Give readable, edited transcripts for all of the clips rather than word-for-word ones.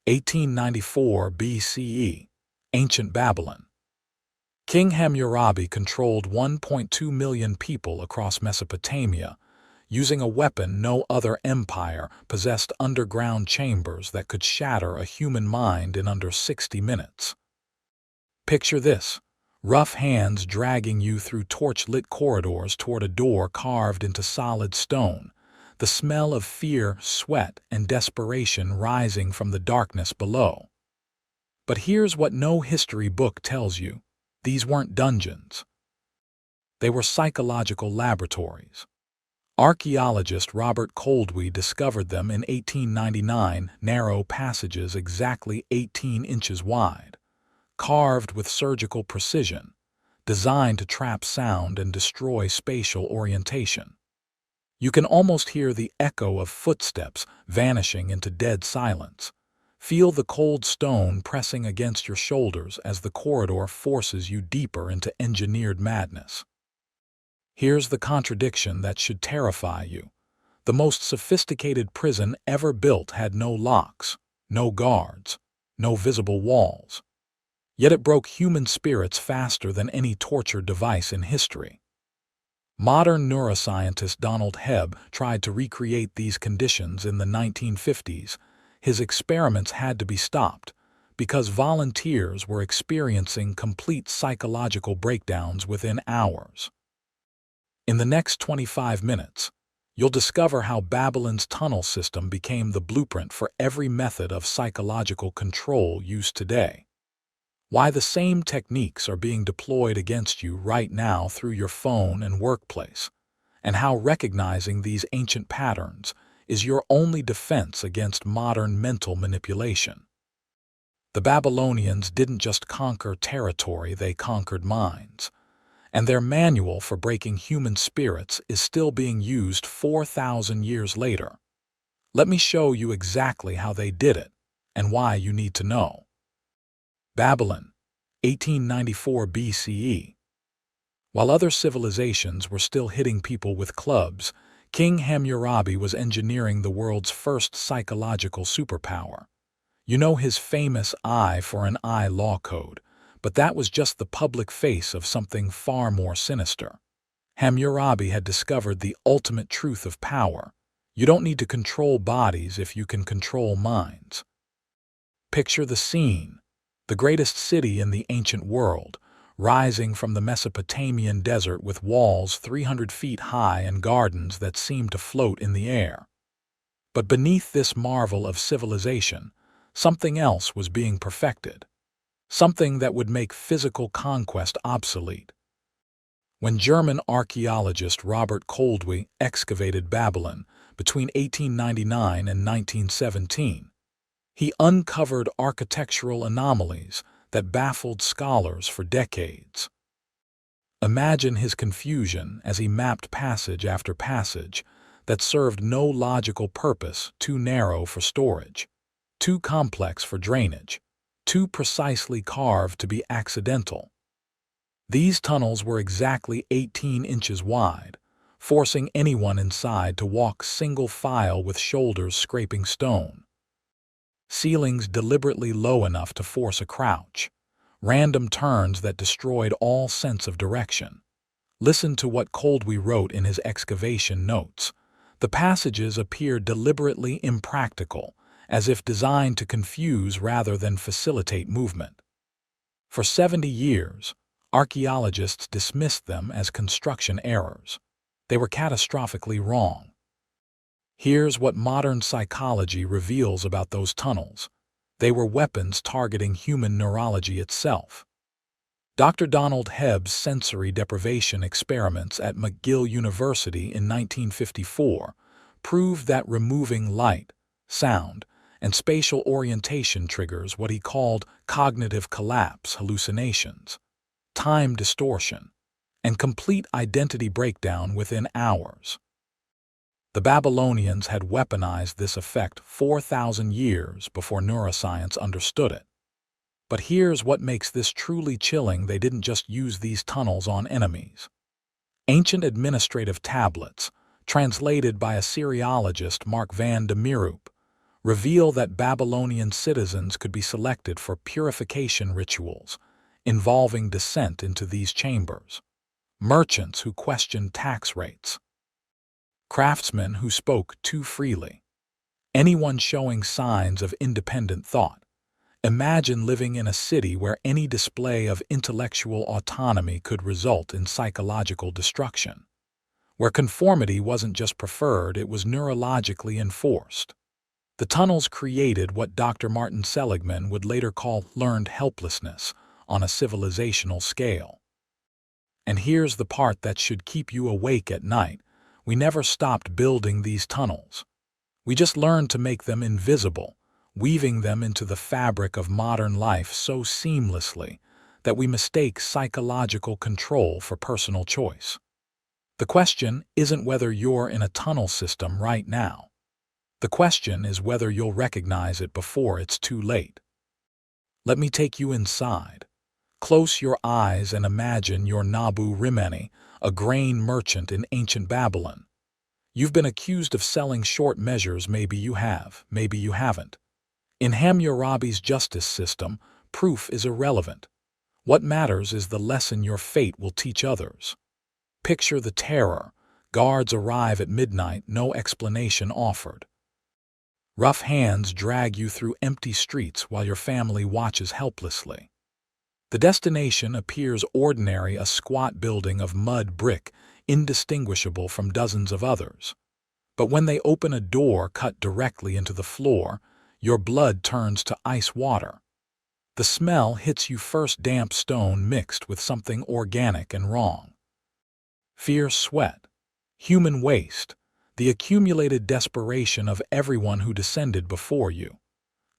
1894 BCE, Ancient Babylon. King Hammurabi controlled 1.2 million people across Mesopotamia, using a weapon no other empire possessed: underground chambers that could shatter a human mind in under 60 minutes. Picture this: rough hands dragging you through torch-lit corridors toward a door carved into solid stone, the smell of fear, sweat, and desperation rising from the darkness below. But here's what no history book tells you: these weren't dungeons. They were psychological laboratories. Archaeologist Robert Coldewey discovered them in 1899, narrow passages exactly 18 inches wide, carved with surgical precision, designed to trap sound and destroy spatial orientation. You can almost hear the echo of footsteps vanishing into dead silence. Feel the cold stone pressing against your shoulders as the corridor forces you deeper into engineered madness. Here's the contradiction that should terrify you. The most sophisticated prison ever built had no locks, no guards, no visible walls. Yet it broke human spirits faster than any torture device in history. Modern neuroscientist Donald Hebb tried to recreate these conditions in the 1950s. His experiments had to be stopped because volunteers were experiencing complete psychological breakdowns within hours. In the next 25 minutes, you'll discover how Babylon's tunnel system became the blueprint for every method of psychological control used today. Why the same techniques are being deployed against you right now through your phone and workplace, and how recognizing these ancient patterns is your only defense against modern mental manipulation. The Babylonians didn't just conquer territory, they conquered minds. And their manual for breaking human spirits is still being used 4,000 years later. Let me show you exactly how they did it, and why you need to know. Babylon, 1894 BCE. While other civilizations were still hitting people with clubs, King Hammurabi was engineering the world's first psychological superpower. You know his famous eye for an eye law code, but that was just the public face of something far more sinister. Hammurabi had discovered the ultimate truth of power. You don't need to control bodies if you can control minds. Picture the scene: the greatest city in the ancient world, rising from the Mesopotamian desert with walls 300 feet high and gardens that seemed to float in the air. But beneath this marvel of civilization, something else was being perfected. Something that would make physical conquest obsolete. When German archaeologist Robert Coldewey excavated Babylon between 1899 and 1917, he uncovered architectural anomalies that baffled scholars for decades. Imagine his confusion as he mapped passage after passage that served no logical purpose: too narrow for storage, too complex for drainage, too precisely carved to be accidental. These tunnels were exactly 18 inches wide, forcing anyone inside to walk single file with shoulders scraping stone. Ceilings deliberately low enough to force a crouch, random turns that destroyed all sense of direction. Listen to what Coldewey wrote in his excavation notes. The passages appear deliberately impractical, as if designed to confuse rather than facilitate movement. For 70 years, archaeologists dismissed them as construction errors. They were catastrophically wrong. Here's what modern psychology reveals about those tunnels: they were weapons targeting human neurology itself. Dr. Donald Hebb's sensory deprivation experiments at McGill University in 1954 proved that removing light, sound, and spatial orientation triggers what he called cognitive collapse, hallucinations, time distortion, and complete identity breakdown within hours. The Babylonians had weaponized this effect 4,000 years before neuroscience understood it. But here's what makes this truly chilling: they didn't just use these tunnels on enemies. Ancient administrative tablets, translated by Assyriologist Mark van de Meerup, reveal that Babylonian citizens could be selected for purification rituals involving descent into these chambers, merchants who questioned tax rates, craftsmen who spoke too freely, anyone showing signs of independent thought. Imagine living in a city where any display of intellectual autonomy could result in psychological destruction, where conformity wasn't just preferred, it was neurologically enforced. The tunnels created what Dr. Martin Seligman would later call learned helplessness on a civilizational scale. And here's the part that should keep you awake at night. We never stopped building these tunnels. We just learned to make them invisible, weaving them into the fabric of modern life so seamlessly that we mistake psychological control for personal choice. The question isn't whether you're in a tunnel system right now. The question is whether you'll recognize it before it's too late. Let me take you inside. Close your eyes and imagine you're Nabu Rimeni, a grain merchant in ancient Babylon. You've been accused of selling short measures. Maybe you have, maybe you haven't. In Hammurabi's justice system, proof is irrelevant. What matters is the lesson your fate will teach others. Picture the terror. Guards arrive at midnight, no explanation offered. Rough hands drag you through empty streets while your family watches helplessly. The destination appears ordinary, a squat building of mud brick, indistinguishable from dozens of others. But when they open a door cut directly into the floor, your blood turns to ice water. The smell hits you first, damp stone mixed with something organic and wrong. Fierce sweat, human waste, the accumulated desperation of everyone who descended before you.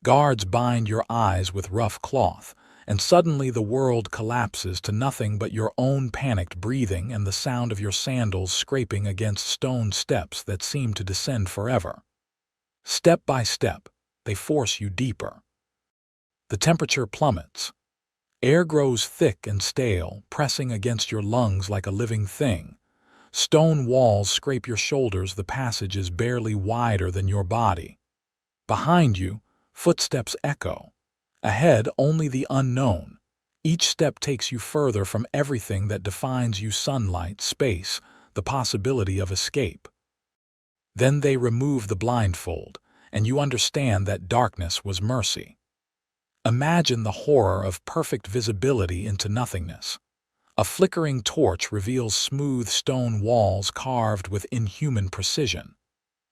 Guards bind your eyes with rough cloth, and suddenly the world collapses to nothing but your own panicked breathing and the sound of your sandals scraping against stone steps that seem to descend forever. Step by step, they force you deeper. The temperature plummets. Air grows thick and stale, pressing against your lungs like a living thing. Stone walls scrape your shoulders, the passage is barely wider than your body. Behind you, footsteps echo. Ahead, only the unknown. Each step takes you further from everything that defines you: sunlight, space, the possibility of escape. Then they remove the blindfold, and you understand that darkness was mercy. Imagine the horror of perfect visibility into nothingness. A flickering torch reveals smooth stone walls carved with inhuman precision.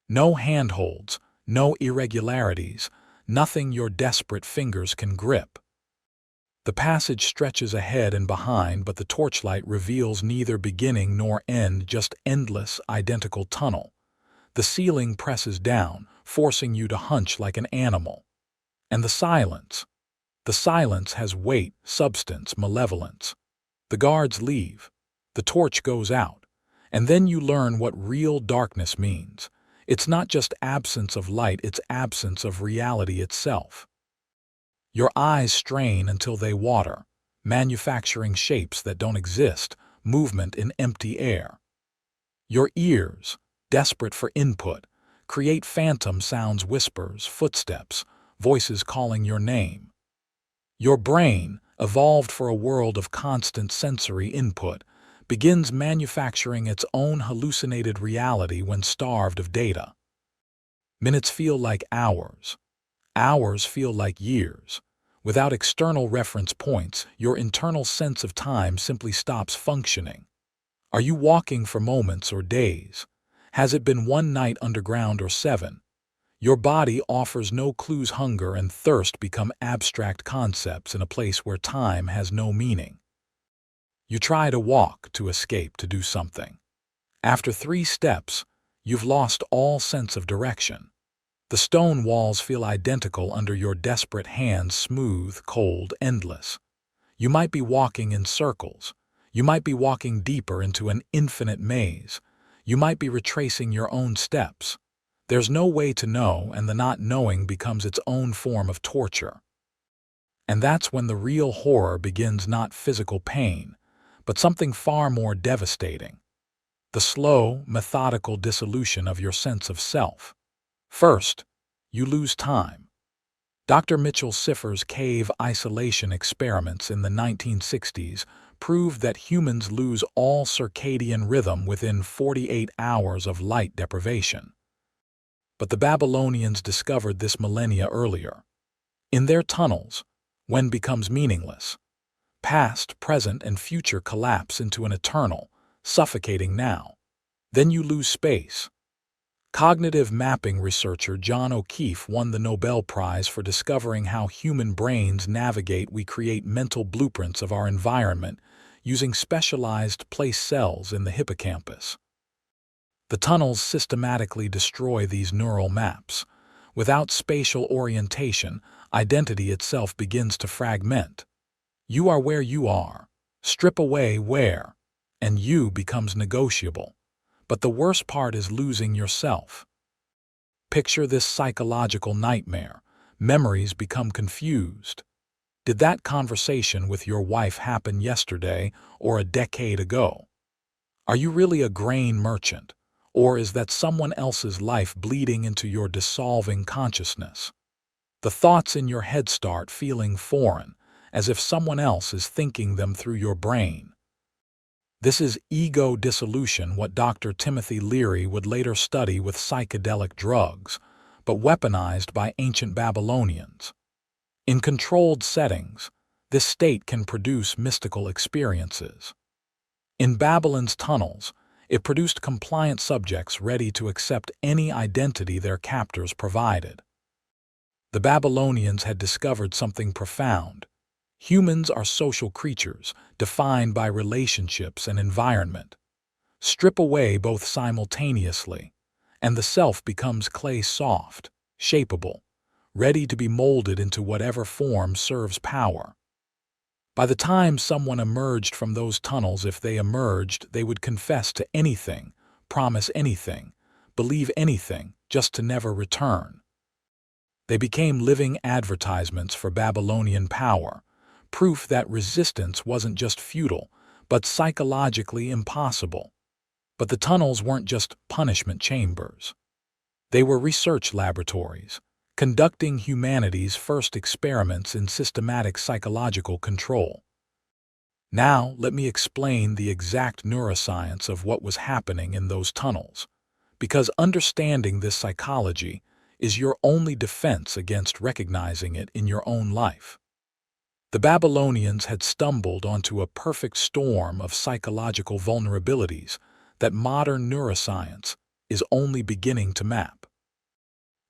No handholds, no irregularities, nothing your desperate fingers can grip. The passage stretches ahead and behind, but the torchlight reveals neither beginning nor end, just endless, identical tunnel. The ceiling presses down, forcing you to hunch like an animal. And the silence. The silence has weight, substance, malevolence. The guards leave. The torch goes out. And then you learn what real darkness means. It's not just absence of light, it's absence of reality itself. Your eyes strain until they water, manufacturing shapes that don't exist, movement in empty air. Your ears, desperate for input, create phantom sounds, whispers, footsteps, voices calling your name. Your brain, evolved for a world of constant sensory input, begins manufacturing its own hallucinated reality when starved of data. Minutes feel like hours. Hours feel like years. Without external reference points, your internal sense of time simply stops functioning. Are you walking for moments or days? Has it been one night underground or 7? Your body offers no clues. Hunger and thirst become abstract concepts in a place where time has no meaning. You try to walk, to escape, to do something. After 3 steps, you've lost all sense of direction. The stone walls feel identical under your desperate hands, smooth, cold, endless. You might be walking in circles. You might be walking deeper into an infinite maze. You might be retracing your own steps. There's no way to know, and the not knowing becomes its own form of torture. And that's when the real horror begins, not physical pain, but something far more devastating. The slow, methodical dissolution of your sense of self. First, you lose time. Dr. Mitchell Siffer's cave isolation experiments in the 1960s proved that humans lose all circadian rhythm within 48 hours of light deprivation. But the Babylonians discovered this millennia earlier. In their tunnels, when becomes meaningless. Past, present, and future collapse into an eternal, suffocating now. Then you lose space. Cognitive mapping researcher John O'Keefe won the Nobel Prize for discovering how human brains navigate. We create mental blueprints of our environment using specialized place cells in the hippocampus. The tunnels systematically destroy these neural maps. Without spatial orientation, identity itself begins to fragment. You are where you are. Strip away where, and you becomes negotiable. But the worst part is losing yourself. Picture this psychological nightmare. Memories become confused. Did that conversation with your wife happen yesterday or a decade ago? Are you really a grain merchant, or is that someone else's life bleeding into your dissolving consciousness? The thoughts in your head start feeling foreign, as if someone else is thinking them through your brain. This is ego dissolution, what Dr. Timothy Leary would later study with psychedelic drugs, but weaponized by ancient Babylonians. In controlled settings, this state can produce mystical experiences. In Babylon's tunnels, it produced compliant subjects ready to accept any identity their captors provided. The Babylonians had discovered something profound. Humans are social creatures, defined by relationships and environment. Strip away both simultaneously, and the self becomes clay soft, shapeable, ready to be molded into whatever form serves power. By the time someone emerged from those tunnels, if they emerged, they would confess to anything, promise anything, believe anything, just to never return. They became living advertisements for Babylonian power, proof that resistance wasn't just futile, but psychologically impossible. But the tunnels weren't just punishment chambers. They were research laboratories, conducting humanity's first experiments in systematic psychological control. Now, let me explain the exact neuroscience of what was happening in those tunnels, because understanding this psychology is your only defense against recognizing it in your own life. The Babylonians had stumbled onto a perfect storm of psychological vulnerabilities that modern neuroscience is only beginning to map.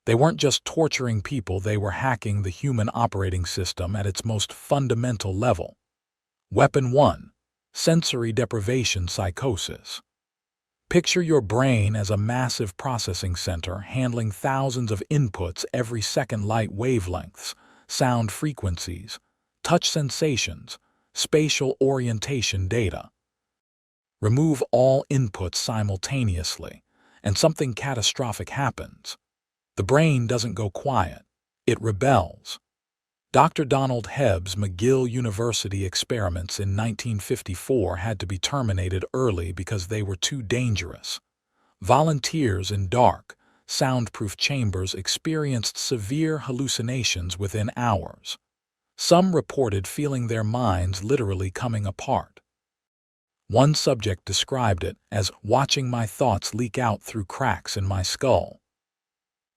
They weren't just torturing people, they were hacking the human operating system at its most fundamental level. Weapon 1: sensory deprivation psychosis. Picture your brain as a massive processing center handling thousands of inputs every second: light wavelengths, sound frequencies, touch sensations, spatial orientation data. Remove all inputs simultaneously, and something catastrophic happens. The brain doesn't go quiet, it rebels. Dr. Donald Hebb's McGill University experiments in 1954 had to be terminated early because they were too dangerous. Volunteers in dark, soundproof chambers experienced severe hallucinations within hours. Some reported feeling their minds literally coming apart. One subject described it as watching my thoughts leak out through cracks in my skull.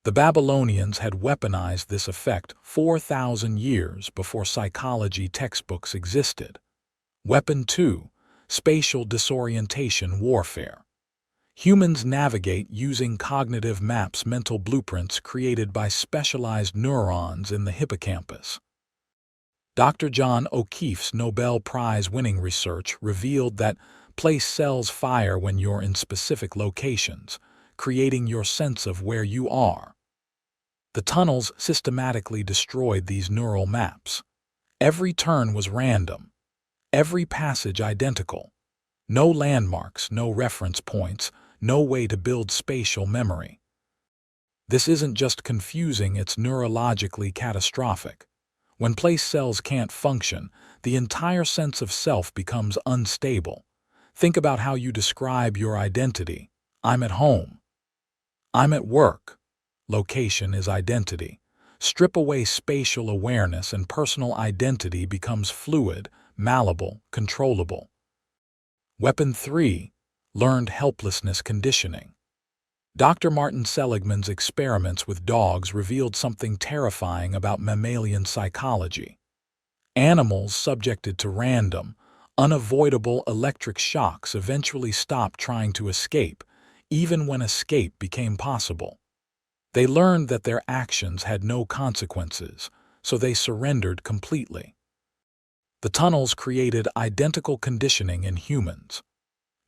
The Babylonians had weaponized this effect 4,000 years before psychology textbooks existed. Weapon 2: spatial disorientation warfare. Humans navigate using cognitive maps, mental blueprints created by specialized neurons in the hippocampus. Dr. John O'Keefe's Nobel Prize-winning research revealed that place cells fire when you're in specific locations, creating your sense of where you are. The tunnels systematically destroyed these neural maps. Every turn was random, every passage identical. No landmarks, no reference points, no way to build spatial memory. This isn't just confusing, it's neurologically catastrophic. When place cells can't function, the entire sense of self becomes unstable. Think about how you describe your identity. I'm at home. I'm at work. location is identity. Strip away spatial awareness and personal identity becomes fluid, malleable, controllable. Weapon 3. Learned helplessness conditioning. Dr. Martin Seligman's experiments with dogs revealed something terrifying about mammalian psychology. Animals subjected to random, unavoidable electric shocks eventually stopped trying to escape, even when escape became possible. They learned that their actions had no consequences, so they surrendered completely. The tunnels created identical conditioning in humans.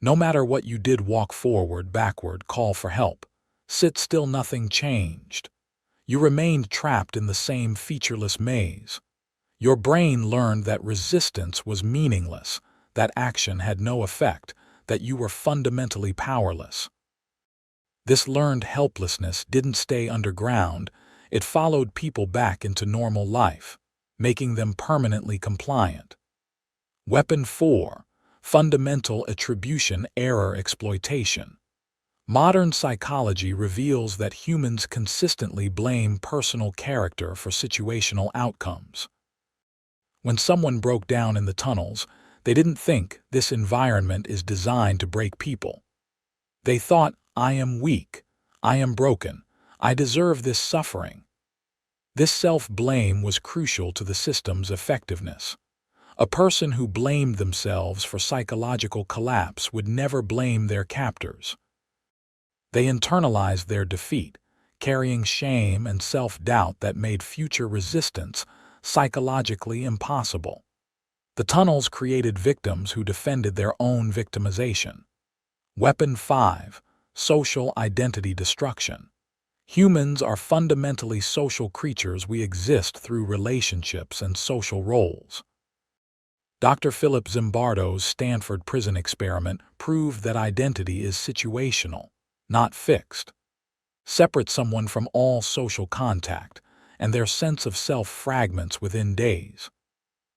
No matter what you did, walk forward, backward, call for help, sit still, nothing changed. You remained trapped in the same featureless maze. Your brain learned that resistance was meaningless, that action had no effect, that you were fundamentally powerless. This learned helplessness didn't stay underground, it followed people back into normal life, making them permanently compliant. Weapon 4. Fundamental attribution error exploitation. Modern psychology reveals that humans consistently blame personal character for situational outcomes. When someone broke down in the tunnels, they didn't think, this environment is designed to break people. They thought, I am weak, I am broken, I deserve this suffering. This self-blame was crucial to the system's effectiveness. A person who blamed themselves for psychological collapse would never blame their captors. They internalized their defeat, carrying shame and self-doubt that made future resistance psychologically impossible. The tunnels created victims who defended their own victimization. Weapon 5. Social identity destruction. Humans are fundamentally social creatures. We exist through relationships and social roles. Dr. Philip Zimbardo's Stanford prison experiment proved that identity is situational, not fixed. Separate someone from all social contact, and their sense of self fragments within days.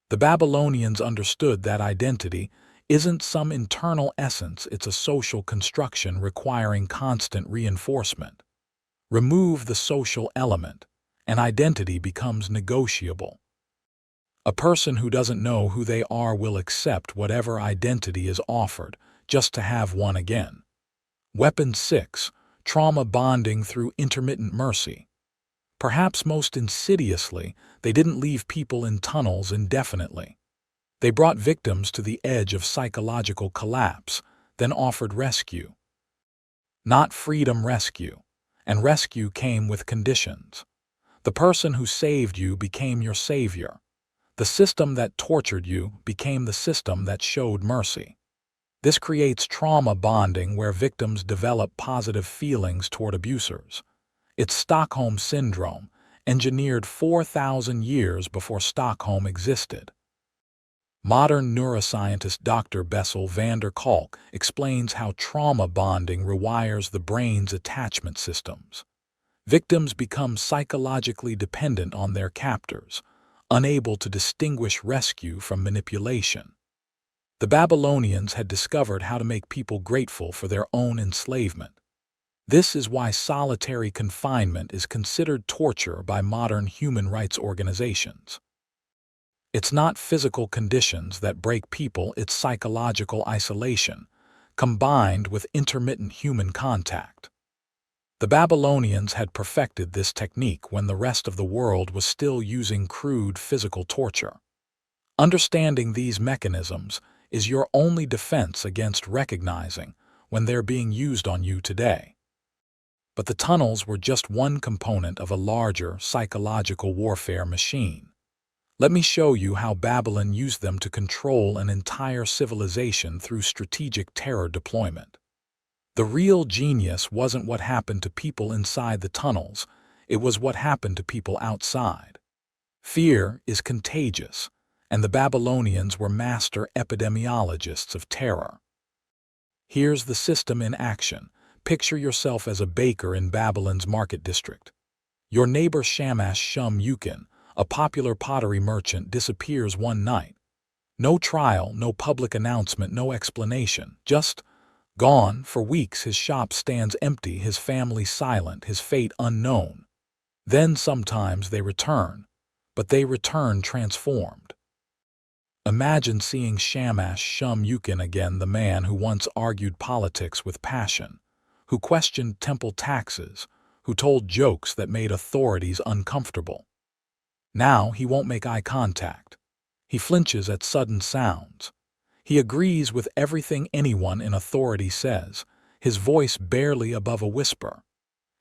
The Babylonians understood that identity isn't some internal essence, it's a social construction requiring constant reinforcement. Remove the social element, and identity becomes negotiable. A person who doesn't know who they are will accept whatever identity is offered, just to have one again. Weapon 6. Trauma bonding through intermittent mercy. Perhaps most insidiously, they didn't leave people in tunnels indefinitely. They brought victims to the edge of psychological collapse, then offered rescue. Not freedom, rescue. And rescue came with conditions. The person who saved you became your savior. The system that tortured you became the system that showed mercy. This creates trauma bonding where victims develop positive feelings toward abusers. It's Stockholm Syndrome, engineered 4,000 years before Stockholm existed. Modern neuroscientist Dr. Bessel van der Kolk explains how trauma bonding rewires the brain's attachment systems. Victims become psychologically dependent on their captors, unable to distinguish rescue from manipulation. The Babylonians had discovered how to make people grateful for their own enslavement. This is why solitary confinement is considered torture by modern human rights organizations. It's not physical conditions that break people, it's psychological isolation, combined with intermittent human contact. The Babylonians had perfected this technique when the rest of the world was still using crude physical torture. Understanding these mechanisms is your only defense against recognizing when they're being used on you today. But the tunnels were just one component of a larger psychological warfare machine. Let me show you how Babylon used them to control an entire civilization through strategic terror deployment. The real genius wasn't what happened to people inside the tunnels, it was what happened to people outside. Fear is contagious, and the Babylonians were master epidemiologists of terror. Here's the system in action. Picture yourself as a baker in Babylon's market district. Your neighbor Shamash Shum Yukin, a popular pottery merchant, disappears one night. No trial, no public announcement, no explanation, just Gone, for weeks his shop stands empty, his family silent, his fate unknown. Then sometimes they return, but they return transformed. Imagine seeing Shamash Shum-Yukin again, the man who once argued politics with passion, who questioned temple taxes, who told jokes that made authorities uncomfortable. Now he won't make eye contact. He flinches at sudden sounds. He agrees with everything anyone in authority says, his voice barely above a whisper.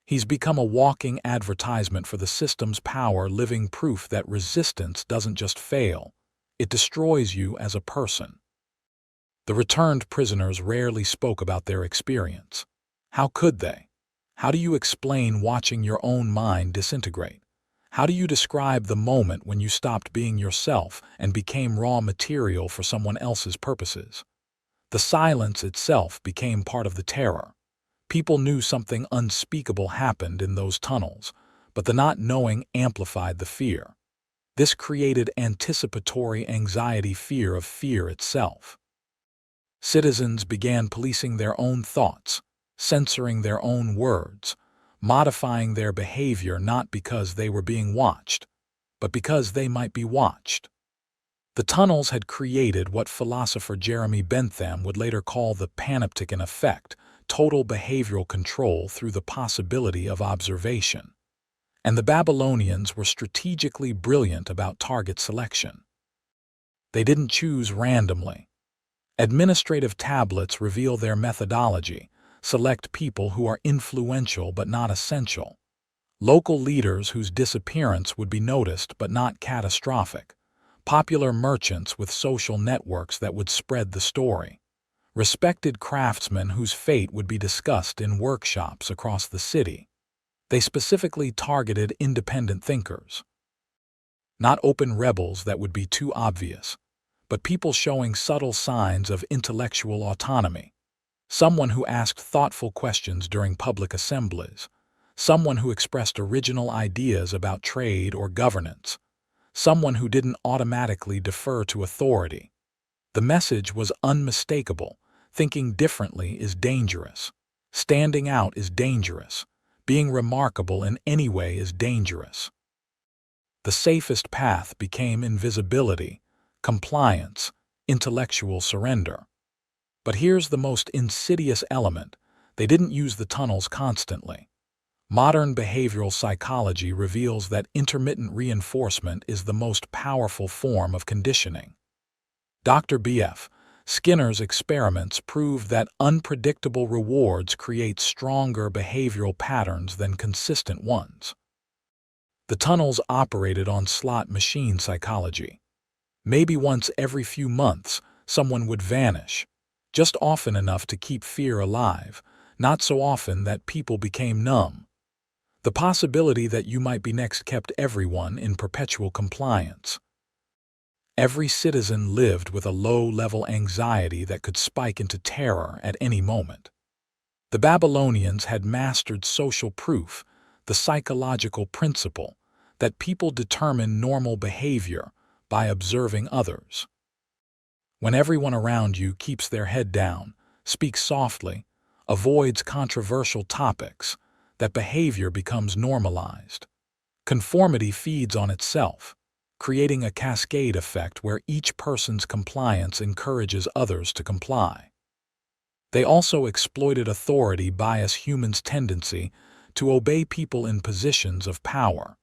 He's become a walking advertisement for the system's power, living proof that resistance doesn't just fail, it destroys you as a person. The returned prisoners rarely spoke about their experience. How could they? How do you explain watching your own mind disintegrate? How do you describe the moment when you stopped being yourself and became raw material for someone else's purposes? The silence itself became part of the terror. People knew something unspeakable happened in those tunnels, but the not knowing amplified the fear. This created anticipatory anxiety, fear of fear itself. Citizens began policing their own thoughts, censoring their own words, modifying their behavior not because they were being watched, but because they might be watched. The tunnels had created what philosopher Jeremy Bentham would later call the panopticon effect, total behavioral control through the possibility of observation. And the Babylonians were strategically brilliant about target selection. They didn't choose randomly. Administrative tablets reveal their methodology. Select people who are influential but not essential. Local leaders whose disappearance would be noticed but not catastrophic. Popular merchants with social networks that would spread the story. Respected craftsmen whose fate would be discussed in workshops across the city. They specifically targeted independent thinkers. Not open rebels that would be too obvious, but people showing subtle signs of intellectual autonomy. Someone who asked thoughtful questions during public assemblies. Someone who expressed original ideas about trade or governance. Someone who didn't automatically defer to authority. The message was unmistakable. Thinking differently is dangerous. Standing out is dangerous. Being remarkable in any way is dangerous. The safest path became invisibility, compliance, intellectual surrender. But here's the most insidious element. They didn't use the tunnels constantly. Modern behavioral psychology reveals that intermittent reinforcement is the most powerful form of conditioning. Dr. B.F. Skinner's experiments proved that unpredictable rewards create stronger behavioral patterns than consistent ones. The tunnels operated on slot machine psychology. Maybe once every few months, someone would vanish, just often enough to keep fear alive, not so often that people became numb. The possibility that you might be next kept everyone in perpetual compliance. Every citizen lived with a low-level anxiety that could spike into terror at any moment. The Babylonians had mastered social proof, the psychological principle that people determine normal behavior by observing others. When everyone around you keeps their head down, speaks softly, avoids controversial topics, that behavior becomes normalized. Conformity feeds on itself, creating a cascade effect where each person's compliance encourages others to comply. They also exploited authority bias, humans' tendency to obey people in positions of power,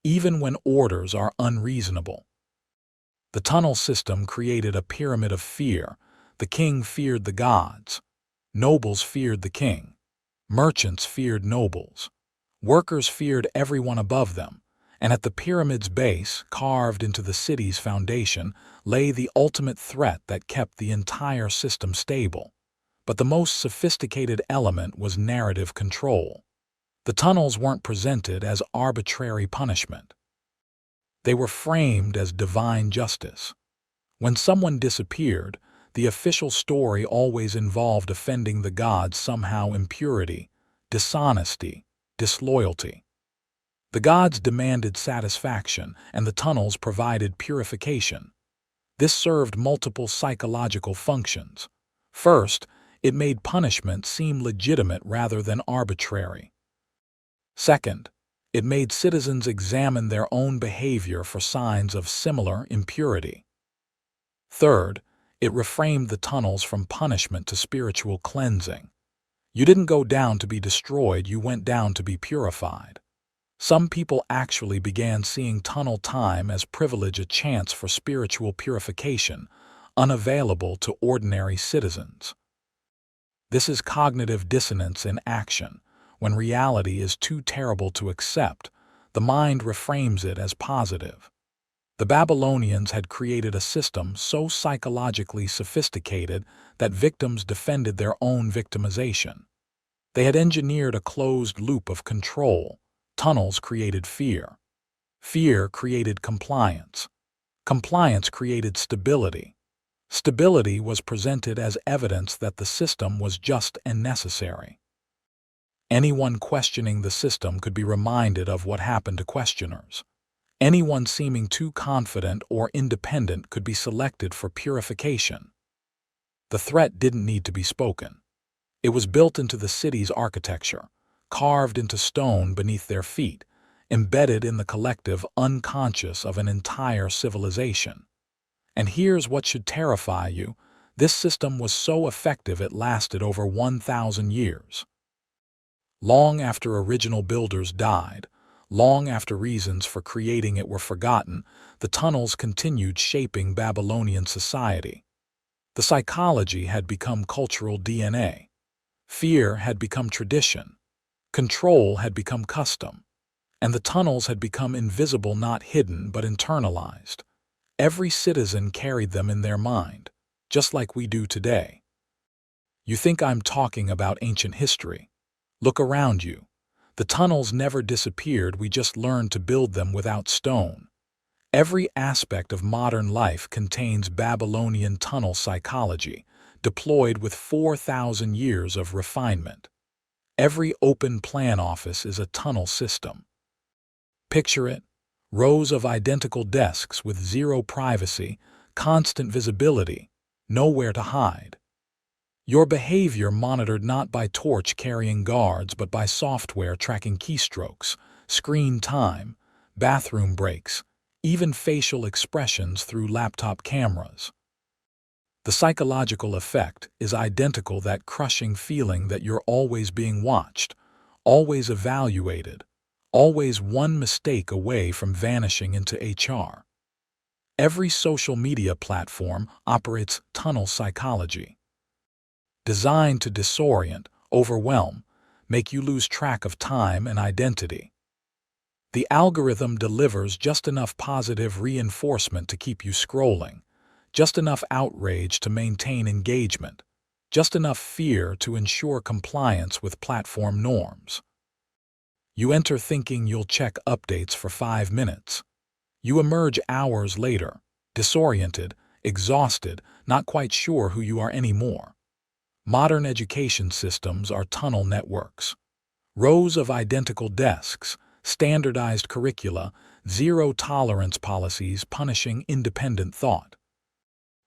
even when orders are unreasonable. The tunnel system created a pyramid of fear. The king feared the gods. Nobles feared the king. Merchants feared nobles. Workers feared everyone above them. And at the pyramid's base, carved into the city's foundation, lay the ultimate threat that kept the entire system stable. But the most sophisticated element was narrative control. The tunnels weren't presented as arbitrary punishment. They were framed as divine justice. When someone disappeared, the official story always involved offending the gods somehow: impurity, dishonesty, disloyalty. The gods demanded satisfaction, and the tunnels provided purification. This served multiple psychological functions. First, It made punishment seem legitimate rather than arbitrary. Second, it made citizens examine their own behavior for signs of similar impurity. Third, it reframed the tunnels from punishment to spiritual cleansing. You didn't go down to be destroyed, you went down to be purified. Some people actually began seeing tunnel time as privilege, a chance for spiritual purification, unavailable to ordinary citizens. This is cognitive dissonance in action. When reality is too terrible to accept, the mind reframes it as positive. The Babylonians had created a system so psychologically sophisticated that victims defended their own victimization. They had engineered a closed loop of control. Tunnels created fear. Fear created compliance. Compliance created stability. Stability was presented as evidence that the system was just and necessary. Anyone questioning the system could be reminded of what happened to questioners. Anyone seeming too confident or independent could be selected for purification. The threat didn't need to be spoken. It was built into the city's architecture, carved into stone beneath their feet, embedded in the collective unconscious of an entire civilization. And here's what should terrify you: this system was so effective it lasted over 1,000 years. Long after original builders died, long after reasons for creating it were forgotten, the tunnels continued shaping Babylonian society. The psychology had become cultural DNA. Fear had become tradition. Control had become custom. And the tunnels had become invisible, not hidden, but internalized. Every citizen carried them in their mind, just like we do today. You think I'm talking about ancient history? Look around you. The tunnels never disappeared, we just learned to build them without stone. Every aspect of modern life contains Babylonian tunnel psychology, deployed with 4,000 years of refinement. Every open plan office is a tunnel system. Picture it: rows of identical desks with zero privacy, constant visibility, nowhere to hide. Your behavior monitored not by torch-carrying guards but by software tracking keystrokes, screen time, bathroom breaks, even facial expressions through laptop cameras. The psychological effect is identical: that crushing feeling that you're always being watched, always evaluated, always one mistake away from vanishing into HR. Every social media platform operates tunnel psychology, designed to disorient, overwhelm, make you lose track of time and identity. The algorithm delivers just enough positive reinforcement to keep you scrolling, just enough outrage to maintain engagement, just enough fear to ensure compliance with platform norms. You enter thinking you'll check updates for 5 minutes. You emerge hours later, disoriented, exhausted, not quite sure who you are anymore. Modern education systems are tunnel networks. Rows of identical desks, standardized curricula, zero-tolerance policies punishing independent thought.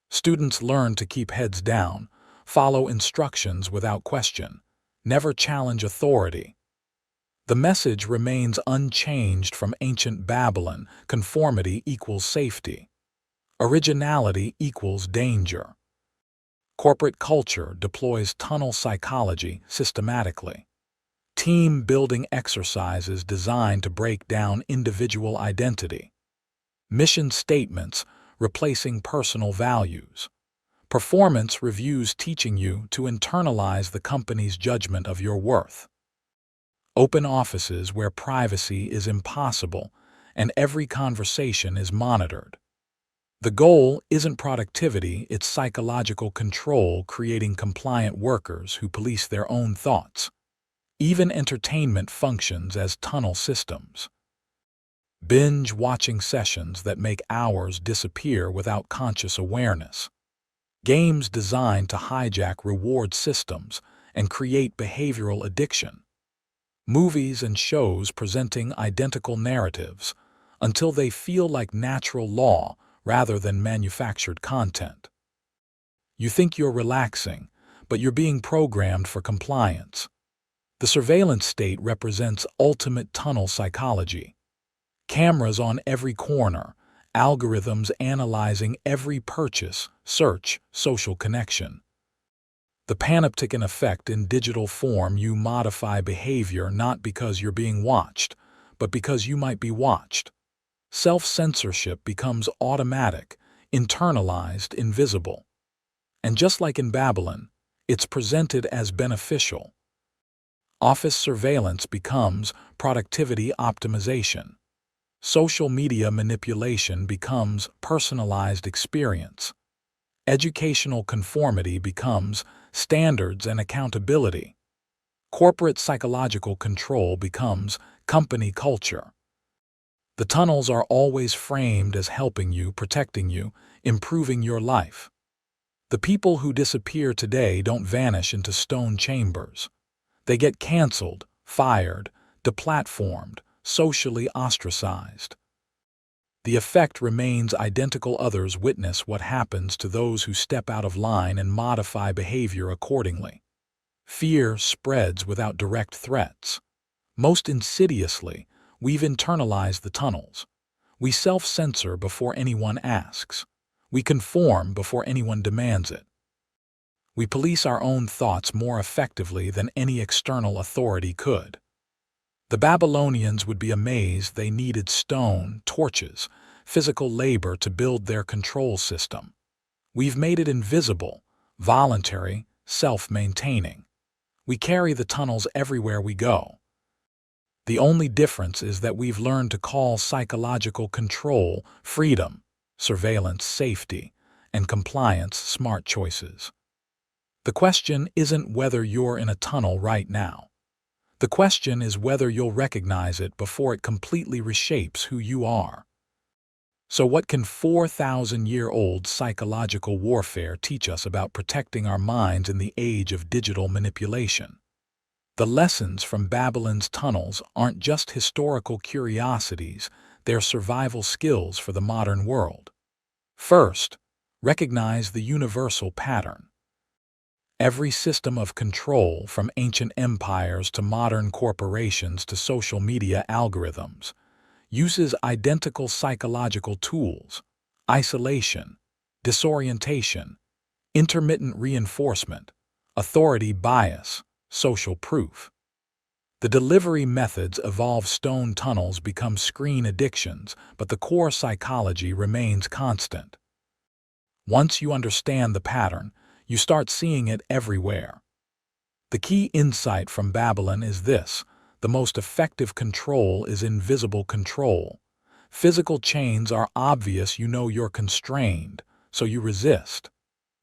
Students learn to keep heads down, follow instructions without question, never challenge authority. The message remains unchanged from ancient Babylon: conformity equals safety. Originality equals danger. Corporate culture deploys tunnel psychology systematically. Team-building exercises designed to break down individual identity. Mission statements replacing personal values. Performance reviews teaching you to internalize the company's judgment of your worth. Open offices where privacy is impossible and every conversation is monitored. The goal isn't productivity, it's psychological control, creating compliant workers who police their own thoughts. Even entertainment functions as tunnel systems. Binge-watching sessions that make hours disappear without conscious awareness. Games designed to hijack reward systems and create behavioral addiction. Movies and shows presenting identical narratives until they feel like natural law rather than manufactured content. You think you're relaxing, but you're being programmed for compliance. The surveillance state represents ultimate tunnel psychology. Cameras on every corner, algorithms analyzing every purchase, search, social connection. The panopticon effect in digital form: you modify behavior not because you're being watched, but because you might be watched. Self-censorship becomes automatic, internalized, invisible. And just like in Babylon, it's presented as beneficial. Office surveillance becomes productivity optimization. Social media manipulation becomes personalized experience. Educational conformity becomes standards and accountability. Corporate psychological control becomes company culture. The tunnels are always framed as helping you, protecting you, improving your life. The people who disappear today don't vanish into stone chambers. They get canceled, fired, deplatformed, socially ostracized. The effect remains identical. Others witness what happens to those who step out of line and modify behavior accordingly. Fear spreads without direct threats. Most insidiously, we've internalized the tunnels. We self-censor before anyone asks. We conform before anyone demands it. We police our own thoughts more effectively than any external authority could. The Babylonians would be amazed they needed stone, torches, physical labor to build their control system. We've made it invisible, voluntary, self-maintaining. We carry the tunnels everywhere we go. The only difference is that we've learned to call psychological control freedom, surveillance safety, and compliance smart choices. The question isn't whether you're in a tunnel right now. The question is whether you'll recognize it before it completely reshapes who you are. So what can 4,000-year-old psychological warfare teach us about protecting our minds in the age of digital manipulation? The lessons from Babylon's tunnels aren't just historical curiosities, they're survival skills for the modern world. First, recognize the universal pattern. Every system of control, from ancient empires to modern corporations to social media algorithms, uses identical psychological tools: isolation, disorientation, intermittent reinforcement, authority bias, social proof. The delivery methods evolve. Stone tunnels become screen addictions, but the core psychology remains constant. Once you understand the pattern, you start seeing it everywhere. The key insight from Babylon is this: the most effective control is invisible control. Physical chains are obvious, you know you're constrained, so you resist.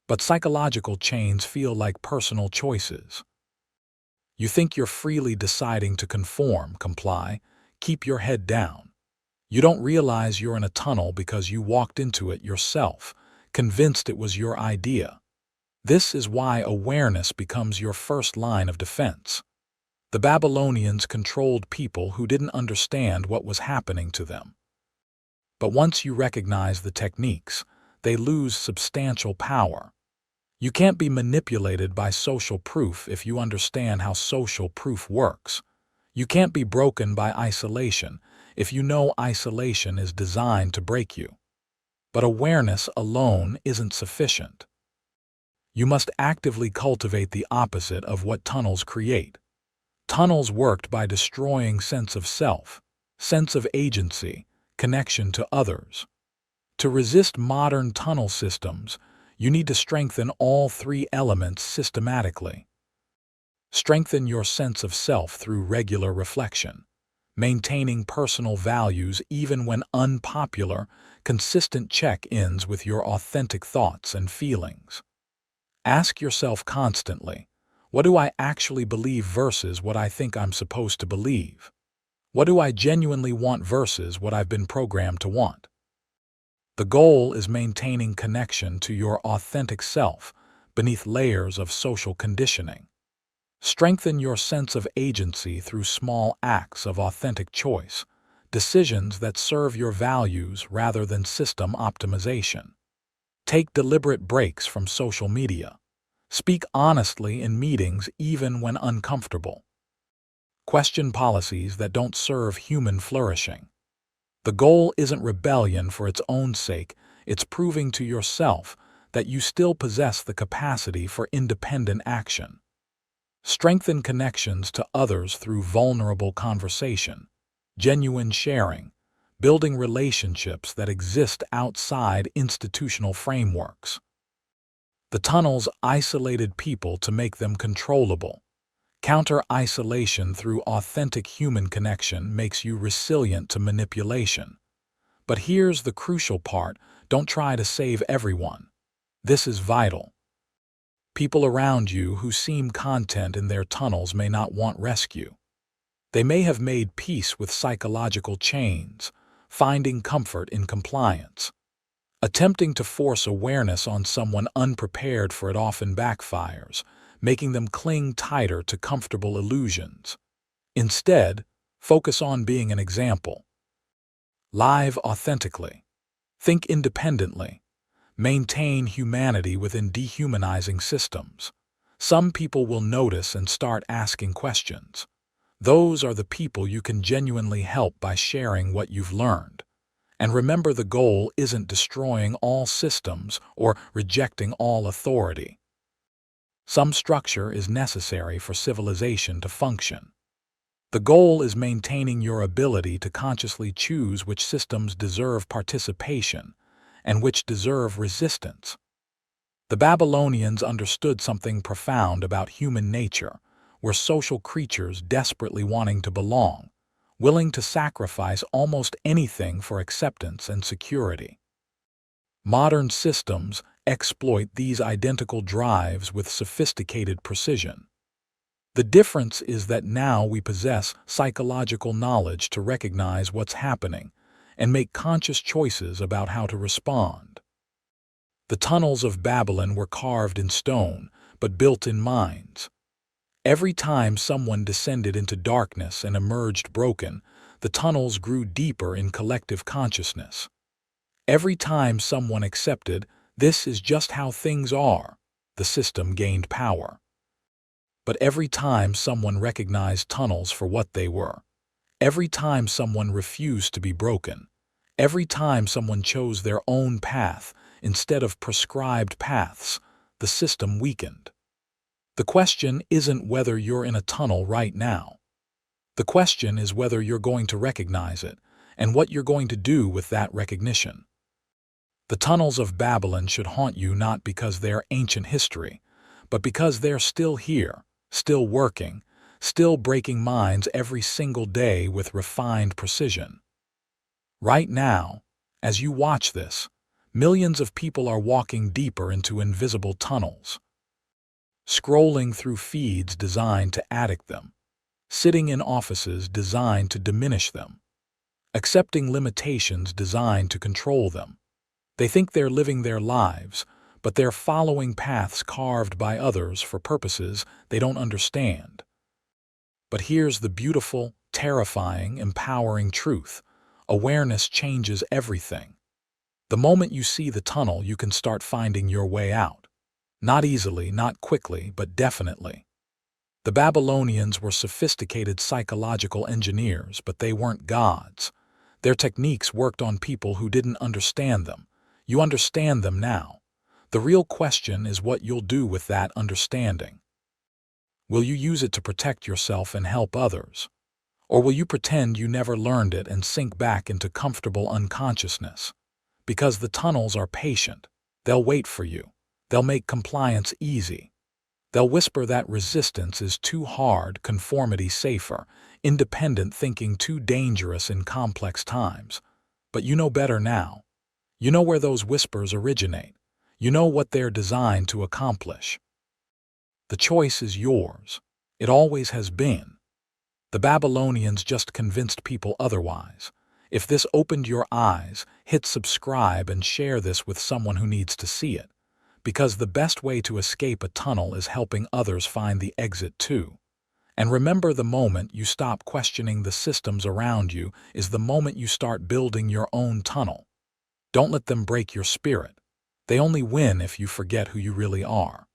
But psychological chains feel like personal choices. You think you're freely deciding to conform, comply, keep your head down. You don't realize you're in a tunnel because you walked into it yourself, convinced it was your idea. This is why awareness becomes your first line of defense. The Babylonians controlled people who didn't understand what was happening to them. But once you recognize the techniques, they lose substantial power. You can't be manipulated by social proof if you understand how social proof works. You can't be broken by isolation if you know isolation is designed to break you. But awareness alone isn't sufficient. You must actively cultivate the opposite of what tunnels create. Tunnels worked by destroying sense of self, sense of agency, connection to others. To resist modern tunnel systems, you need to strengthen all three elements systematically. Strengthen your sense of self through regular reflection, maintaining personal values even when unpopular, consistent check-ins with your authentic thoughts and feelings. Ask yourself constantly, what do I actually believe versus what I think I'm supposed to believe? What do I genuinely want versus what I've been programmed to want? The goal is maintaining connection to your authentic self beneath layers of social conditioning. Strengthen your sense of agency through small acts of authentic choice, decisions that serve your values rather than system optimization. Take deliberate breaks from social media. Speak honestly in meetings even when uncomfortable. Question policies that don't serve human flourishing. The goal isn't rebellion for its own sake, it's proving to yourself that you still possess the capacity for independent action. Strengthen connections to others through vulnerable conversation, genuine sharing, building relationships that exist outside institutional frameworks. The tunnels isolated people to make them controllable. Counter isolation through authentic human connection makes you resilient to manipulation. But here's the crucial part: don't try to save everyone. This is vital. People around you who seem content in their tunnels may not want rescue. They may have made peace with psychological chains, finding comfort in compliance. Attempting to force awareness on someone unprepared for it often backfires, making them cling tighter to comfortable illusions. Instead, focus on being an example. Live authentically. Think independently. Maintain humanity within dehumanizing systems. Some people will notice and start asking questions. Those are the people you can genuinely help by sharing what you've learned. And remember, the goal isn't destroying all systems or rejecting all authority. Some structure is necessary for civilization to function. The goal is maintaining your ability to consciously choose which systems deserve participation and which deserve resistance. The Babylonians understood something profound about human nature. We're social creatures desperately wanting to belong, willing to sacrifice almost anything for acceptance and security. Modern systems exploit these identical drives with sophisticated precision. The difference is that now we possess psychological knowledge to recognize what's happening and make conscious choices about how to respond. The tunnels of Babylon were carved in stone, but built in minds. Every time someone descended into darkness and emerged broken, the tunnels grew deeper in collective consciousness. Every time someone accepted, "This is just how things are," the system gained power. But every time someone recognized tunnels for what they were, every time someone refused to be broken, every time someone chose their own path instead of prescribed paths, the system weakened. The question isn't whether you're in a tunnel right now. The question is whether you're going to recognize it and what you're going to do with that recognition. The tunnels of Babylon should haunt you not because they're ancient history, but because they're still here, still working, still breaking minds every single day with refined precision. Right now, as you watch this, millions of people are walking deeper into invisible tunnels, scrolling through feeds designed to addict them, sitting in offices designed to diminish them, accepting limitations designed to control them. They think they're living their lives, but they're following paths carved by others for purposes they don't understand. But here's the beautiful, terrifying, empowering truth: awareness changes everything. The moment you see the tunnel, you can start finding your way out. Not easily, not quickly, but definitely. The Babylonians were sophisticated psychological engineers, but they weren't gods. Their techniques worked on people who didn't understand them. You understand them now. The real question is what you'll do with that understanding. Will you use it to protect yourself and help others? Or will you pretend you never learned it and sink back into comfortable unconsciousness? Because the tunnels are patient. They'll wait for you. They'll make compliance easy. They'll whisper that resistance is too hard, conformity safer, independent thinking too dangerous in complex times. But you know better now. You know where those whispers originate. You know what they're designed to accomplish. The choice is yours. It always has been. The Babylonians just convinced people otherwise. If this opened your eyes, hit subscribe and share this with someone who needs to see it. Because the best way to escape a tunnel is helping others find the exit too. And remember, the moment you stop questioning the systems around you is the moment you start building your own tunnel. Don't let them break your spirit. They only win if you forget who you really are.